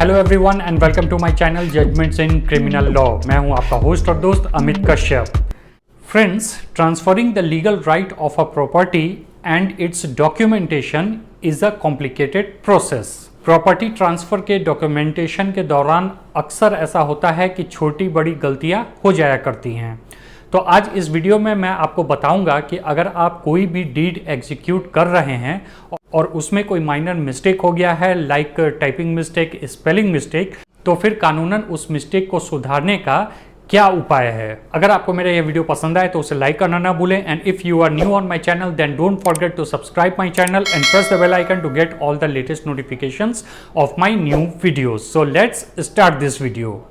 Hello everyone and welcome to my channel judgments in criminal law. मैं हूं आपका host और दोस्त Amit Kashyap. Friends, transferring the legal right of a property and its documentation is a complicated process. Property transfer के documentation के दौरान अक्सर ऐसा होता है कि छोटी बड़ी गलतियां हो जाया करती हैं। तो आज इस वीडियो में मैं आपको बताऊंगा कि अगर आप कोई भी डीड एग्जीक्यूट कर रहे हैं और उसमें कोई माइनर मिस्टेक हो गया है, like typing mistake, spelling mistake, तो फिर कानूनन उस मिस्टेक को सुधारने का क्या उपाय है। अगर आपको मेरा यह वीडियो पसंद आए तो उसे लाइक करना ना भूलें and if you are new on my channel then don't forget to subscribe my channel and press the bell icon to get all the latest notifications of my new videos. So let's start this video.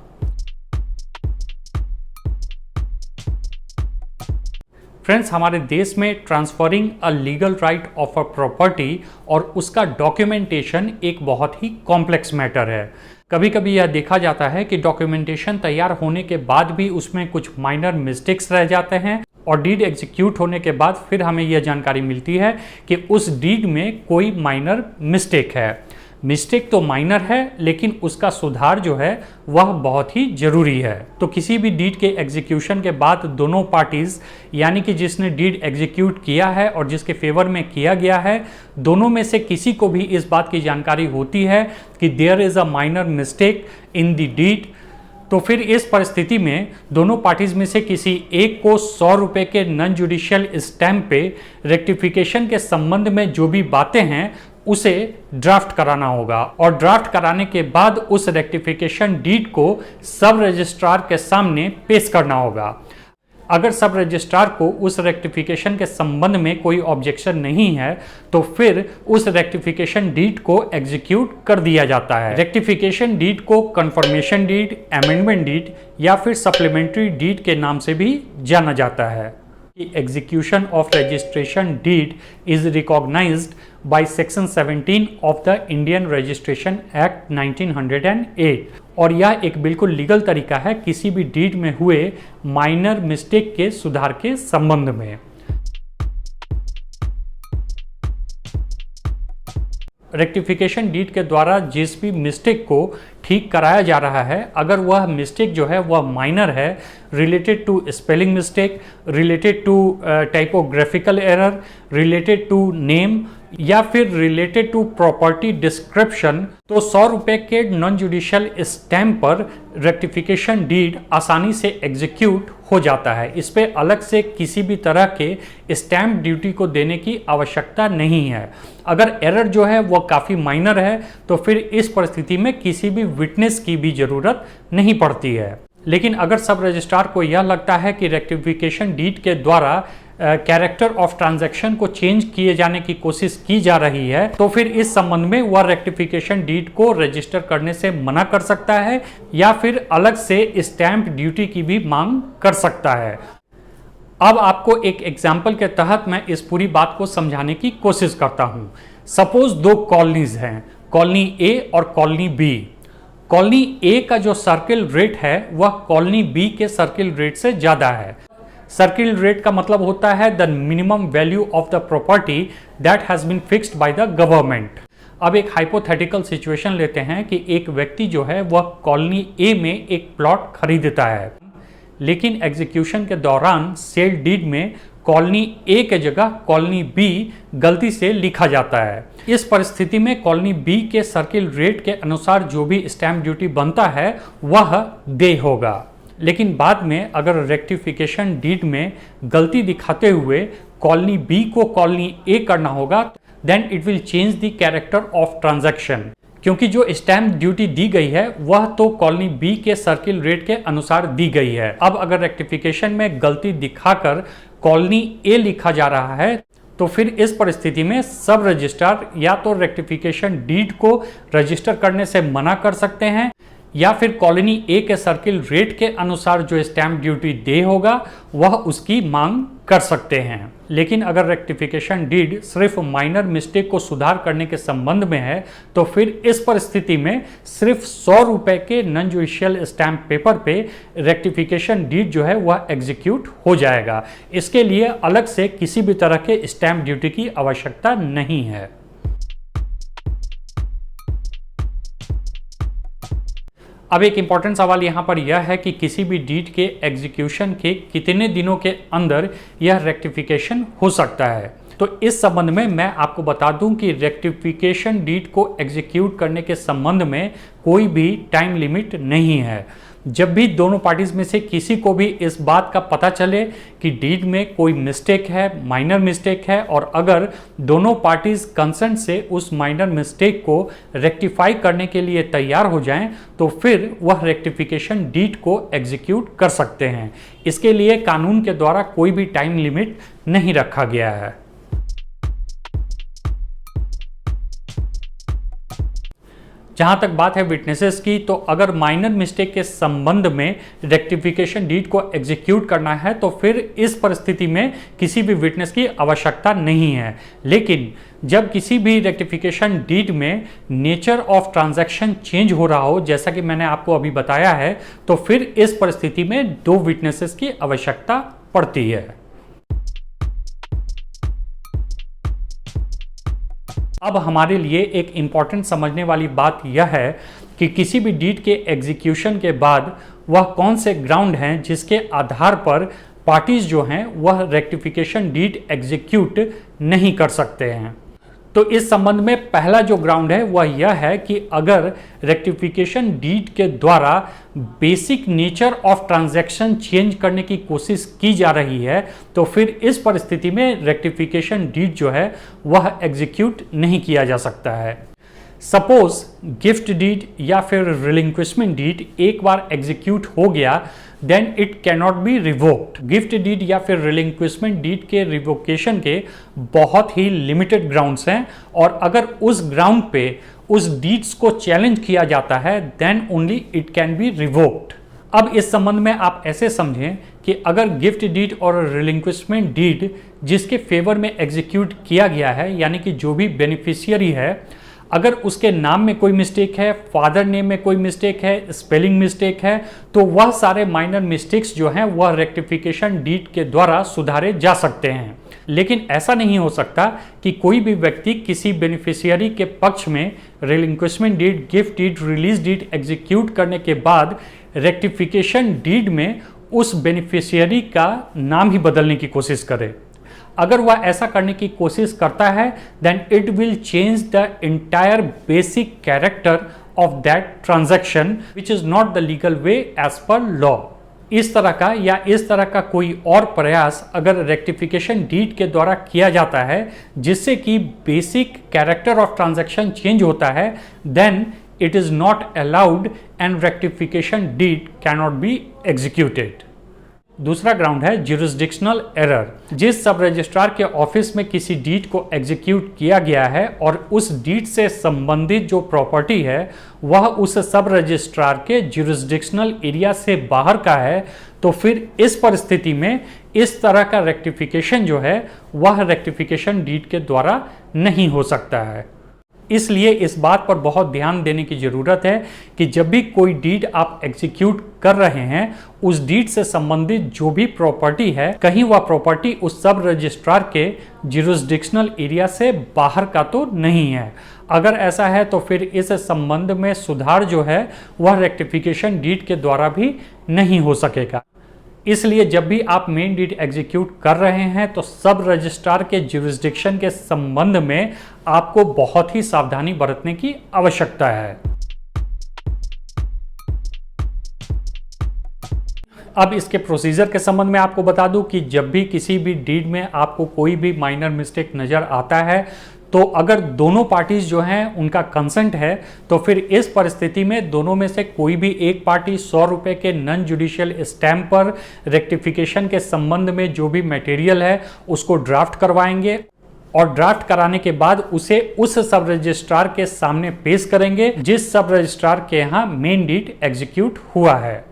Friends, हमारे देश में transferring a legal right of a property और उसका documentation एक बहुत ही complex matter है। कभी कभी यह देखा जाता है कि डॉक्यूमेंटेशन तैयार होने के बाद भी उसमें कुछ माइनर मिस्टेक्स रह जाते हैं और डीड एग्जीक्यूट होने के बाद फिर हमें यह जानकारी मिलती है कि उस डीड में कोई माइनर मिस्टेक है। मिस्टेक तो माइनर है लेकिन उसका सुधार जो है वह बहुत ही जरूरी है। तो किसी भी डीड के एग्जीक्यूशन के बाद दोनों पार्टीज, यानी कि जिसने डीड एग्जीक्यूट किया है और जिसके फेवर में किया गया है, दोनों में से किसी को भी इस बात की जानकारी होती है कि there is a minor mistake in the deed. तो फिर इस परिस्थिति में दोनों पार्टीज में से किसी एक को 100 रुपए के नॉन जुडिशियल स्टैम्प पे रेक्टिफिकेशन के संबंध में जो भी बातें हैं उसे ड्राफ्ट कराना होगा और ड्राफ्ट कराने के बाद उस रेक्टिफिकेशन डीड को सब रजिस्ट्रार के सामने पेश करना होगा। अगर सब रजिस्ट्रार को उस रेक्टिफिकेशन के संबंध में कोई ऑब्जेक्शन नहीं है तो फिर उस रेक्टिफिकेशन डीड को एग्जीक्यूट कर दिया जाता है। रेक्टिफिकेशन डीड को कंफर्मेशन डीड, अमेंडमेंट डीड या फिर सप्लीमेंट्री डीड के नाम से भी जाना जाता है। Execution of registration deed is recognized by Section 17 of the Indian Registration Act 1908 और यह एक बिल्कुल लीगल तरीका है किसी भी डीड में हुए माइनर मिस्टेक के सुधार के संबंध में। रेक्टिफिकेशन डीड के द्वारा जिस भी मिस्टेक को ठीक कराया जा रहा है, अगर वह मिस्टेक जो है वह माइनर है, related to spelling mistake, related to typographical error, related to name या फिर रिलेटेड टू प्रॉपर्टी डिस्क्रिप्शन, तो 100 रुपए के नॉन जुडिशियल स्टैम्प पर रेक्टिफिकेशन डीड आसानी से एग्जीक्यूट हो जाता है। इस पे अलग से किसी भी तरह के स्टैम्प ड्यूटी को देने की आवश्यकता नहीं है। अगर एरर जो है वह काफ़ी माइनर है तो फिर इस परिस्थिति में किसी भी विटनेस की भी ज़रूरत नहीं पड़ती है। लेकिन अगर सब रजिस्ट्रार को यह लगता है कि रेक्टिफिकेशन डीड के द्वारा कैरेक्टर ऑफ ट्रांजैक्शन को चेंज किए जाने की कोशिश की जा रही है तो फिर इस संबंध में वह रेक्टिफिकेशन डीड को रजिस्टर करने से मना कर सकता है या फिर अलग से स्टैम्प ड्यूटी की भी मांग कर सकता है। अब आपको एक एग्जाम्पल के तहत मैं इस पूरी बात को समझाने की कोशिश करता हूं। सपोज दो कॉलोनीज हैं, कॉलोनी ए और कॉलोनी बी। कॉलोनी ए का जो सर्किल रेट है वह कॉलोनी बी के सर्किल रेट से ज्यादा है। सर्किल रेट का मतलब होता है the minimum value of the property that has been fixed by the government. अब एक हाइपोथेटिकल सिचुएशन लेते हैं कि एक व्यक्ति जो है वह कॉलोनी ए में एक प्लॉट खरीदता है, लेकिन एग्जीक्यूशन के दौरान सेल डीड में कॉलोनी ए के जगह कॉलोनी बी गलती से लिखा जाता है। इस परिस्थिति में कॉलोनी बी के सर्किल रेट के अनुसार जो भी स्टैम्प ड्यूटी बनता है वह देय होगा। लेकिन बाद में अगर रेक्टिफिकेशन डीड में गलती दिखाते हुए कॉलोनी बी को कॉलोनी ए करना होगा then it will change the character of transaction, क्योंकि जो स्टैम्प ड्यूटी दी गई है वह तो कॉलोनी बी के सर्किल रेट के अनुसार दी गई है। अब अगर रेक्टिफिकेशन में गलती दिखाकर कॉलोनी ए लिखा जा रहा है तो फिर इस परिस्थिति में सब रजिस्ट्रार या तो रेक्टिफिकेशन डीड को रजिस्टर करने से मना कर सकते हैं या फिर कॉलोनी ए के सर्किल रेट के अनुसार जो स्टैम्प ड्यूटी दे होगा वह उसकी मांग कर सकते हैं। लेकिन अगर रेक्टिफिकेशन डीड सिर्फ माइनर मिस्टेक को सुधार करने के संबंध में है तो फिर इस परिस्थिति में सिर्फ 100 रुपए के नॉन जुडिशियल स्टैम्प पेपर पे रेक्टिफिकेशन डीड जो है वह एग्जीक्यूट हो जाएगा। इसके लिए अलग से किसी भी तरह के स्टैम्प ड्यूटी की आवश्यकता नहीं है। अब एक इम्पॉर्टेंट सवाल यहाँ पर यह है कि किसी भी डीड के एग्जीक्यूशन के कितने दिनों के अंदर यह रेक्टिफिकेशन हो सकता है। तो इस संबंध में मैं आपको बता दूं कि रेक्टिफिकेशन डीड को एग्जीक्यूट करने के संबंध में कोई भी टाइम लिमिट नहीं है। जब भी दोनों पार्टीज में से किसी को भी इस बात का पता चले कि डीड में कोई मिस्टेक है, माइनर मिस्टेक है, और अगर दोनों पार्टीज कंसेंट से उस माइनर मिस्टेक को रेक्टिफाई करने के लिए तैयार हो जाएं, तो फिर वह रेक्टिफिकेशन डीड को एग्जीक्यूट कर सकते हैं। इसके लिए कानून के द्वारा कोई भी टाइम लिमिट नहीं रखा गया है। जहाँ तक बात है विटनेसेस की, तो अगर माइनर मिस्टेक के संबंध में रेक्टिफिकेशन डीड को एग्जीक्यूट करना है तो फिर इस परिस्थिति में किसी भी विटनेस की आवश्यकता नहीं है। लेकिन जब किसी भी रेक्टिफिकेशन डीड में नेचर ऑफ ट्रांजैक्शन चेंज हो रहा हो, जैसा कि मैंने आपको अभी बताया है, तो फिर इस परिस्थिति में 2 विटनेसेस की आवश्यकता पड़ती है। अब हमारे लिए एक इम्पॉर्टेंट समझने वाली बात यह है कि किसी भी डीड के एग्जीक्यूशन के बाद वह कौन से ग्राउंड हैं जिसके आधार पर पार्टीज जो हैं वह रेक्टिफिकेशन डीड एग्जीक्यूट नहीं कर सकते हैं। तो इस संबंध में पहला जो ग्राउंड है वह यह है कि अगर रेक्टिफिकेशन डीड के द्वारा basic nature of transaction change करने की कोशिश की जा रही है, तो फिर इस परिस्थिति में रेक्टिफिकेशन डीड जो है वह एग्जीक्यूट नहीं किया जा सकता है। सपोज गिफ्ट डीड या फिर रिलिंक्विशमेंट डीड एक बार एग्जीक्यूट हो गया, then it cannot be revoked. Gift deed या फिर रिलिंक्विशमेंट डीड के रिवोकेशन के बहुत ही लिमिटेड ग्राउंड्स हैं, और अगर उस ग्राउंड पे उस डीड्स को चैलेंज किया जाता है then only it can be revoked. अब इस संबंध में आप ऐसे समझें कि अगर गिफ्ट डीड और रिलिंक्विशमेंट डीड जिसके फेवर में एग्जीक्यूट किया गया है, यानी कि जो भी बेनिफिशियरी है, अगर उसके नाम में कोई मिस्टेक है, फादर नेम में कोई मिस्टेक है, स्पेलिंग मिस्टेक है, तो वह सारे माइनर मिस्टेक्स जो हैं वह रेक्टिफिकेशन डीड के द्वारा सुधारे जा सकते हैं। लेकिन ऐसा नहीं हो सकता कि कोई भी व्यक्ति किसी बेनिफिशियरी के पक्ष में relinquishment deed, gift deed, release deed execute करने के बाद रेक्टिफिकेशन डीड में उस बेनिफिशियरी का नाम ही बदलने की कोशिश करे। अगर वह ऐसा करने की कोशिश करता है then it will change the entire basic character of that transaction which is not the legal way as per law. इस तरह का या इस तरह का कोई और प्रयास अगर रेक्टिफिकेशन डीड के द्वारा किया जाता है जिससे कि basic character of transaction change होता है, then it is not allowed and rectification deed cannot be executed. दूसरा ग्राउंड है ज्यूरिसडिक्शनल एरर। जिस सब रजिस्ट्रार के ऑफिस में किसी डीड को एग्जीक्यूट किया गया है और उस डीड से संबंधित जो प्रॉपर्टी है वह उस सब रजिस्ट्रार के ज्यूरिसडिक्शनल एरिया से बाहर का है, तो फिर इस परिस्थिति में इस तरह का रेक्टिफिकेशन जो है वह रेक्टिफिकेशन डीड के द्वारा नहीं हो सकता है। इसलिए इस बात पर बहुत ध्यान देने की ज़रूरत है कि जब भी कोई डीड आप एग्जीक्यूट कर रहे हैं, उस डीड से संबंधित जो भी प्रॉपर्टी है, कहीं वह प्रॉपर्टी उस सब रजिस्ट्रार के ज्यूरिसडिक्शनल एरिया से बाहर का तो नहीं है। अगर ऐसा है तो फिर इस संबंध में सुधार जो है वह रेक्टिफिकेशन डीड के द्वारा भी नहीं हो सकेगा। इसलिए जब भी आप मेन डीड एग्जीक्यूट कर रहे हैं तो सब रजिस्ट्रार के ज्यूरिसडिक्शन के संबंध में आपको बहुत ही सावधानी बरतने की आवश्यकता है। अब इसके प्रोसीजर के संबंध में आपको बता दूं कि जब भी किसी भी डीड में आपको कोई भी माइनर मिस्टेक नज़र आता है, तो अगर दोनों पार्टीज जो हैं उनका कंसेंट है, तो फिर इस परिस्थिति में दोनों में से कोई भी एक पार्टी 100 रुपये के नॉन जुडिशियल स्टैम्प पर रेक्टिफिकेशन के संबंध में जो भी मटेरियल है उसको ड्राफ्ट करवाएंगे, और ड्राफ्ट कराने के बाद उसे उस सब रजिस्ट्रार के सामने पेश करेंगे जिस सब रजिस्ट्रार के यहाँ मेन डीड एग्जीक्यूट हुआ है।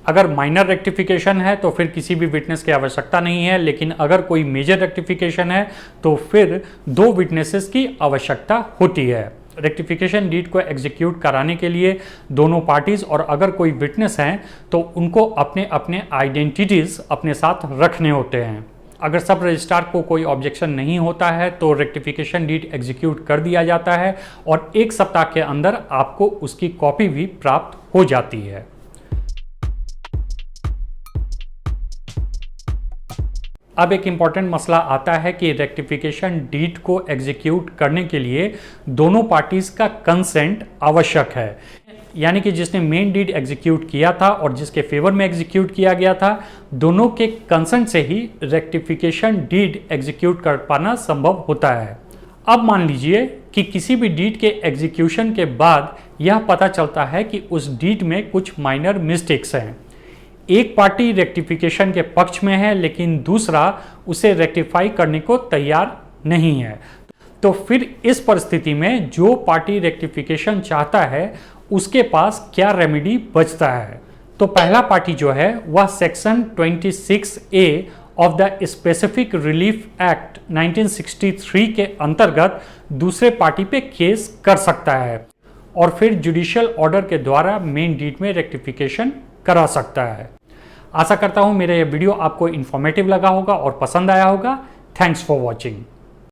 अगर माइनर रेक्टिफिकेशन है तो फिर किसी भी विटनेस की आवश्यकता नहीं है, लेकिन अगर कोई मेजर रेक्टिफिकेशन है तो फिर 2 विटनेसेस की आवश्यकता होती है। रेक्टिफिकेशन डीड को एग्जीक्यूट कराने के लिए दोनों पार्टीज और अगर कोई विटनेस हैं तो उनको अपने अपने आइडेंटिटीज अपने साथ रखने होते हैं। अगर सब रजिस्ट्रार को कोई ऑब्जेक्शन नहीं होता है तो रेक्टिफिकेशन डीड एग्जीक्यूट कर दिया जाता है और 1 सप्ताह के अंदर आपको उसकी कॉपी भी प्राप्त हो जाती है। अब एक इम्पॉर्टेंट मसला आता है कि रेक्टिफिकेशन डीड को एग्जीक्यूट करने के लिए दोनों पार्टीज का कंसेंट आवश्यक है, यानी कि जिसने मेन डीड एग्जीक्यूट किया था और जिसके फेवर में एग्जीक्यूट किया गया था, दोनों के कंसेंट से ही रेक्टिफिकेशन डीड एग्जीक्यूट कर पाना संभव होता है। अब मान लीजिए कि किसी भी डीड के एग्जीक्यूशन के बाद यह पता चलता है कि उस डीड में कुछ माइनर मिस्टेक्स हैं। एक पार्टी रेक्टिफिकेशन के पक्ष में है लेकिन दूसरा उसे रेक्टिफाई करने को तैयार नहीं है। तो फिर इस परिस्थिति में जो पार्टी रेक्टिफिकेशन चाहता है उसके पास क्या रेमेडी बचता है? तो पहला पार्टी जो है वह section 26A of the specific relief act 1963 के अंतर्गत दूसरे पार्टी पे केस कर सकता है और फिर जुडिशियल ऑर्डर के द्वारा मेन डीड में रेक्टिफिकेशन करा सकता है। आशा करता हूं मेरा यह वीडियो आपको इंफॉर्मेटिव लगा होगा और पसंद आया होगा। Thanks for watching.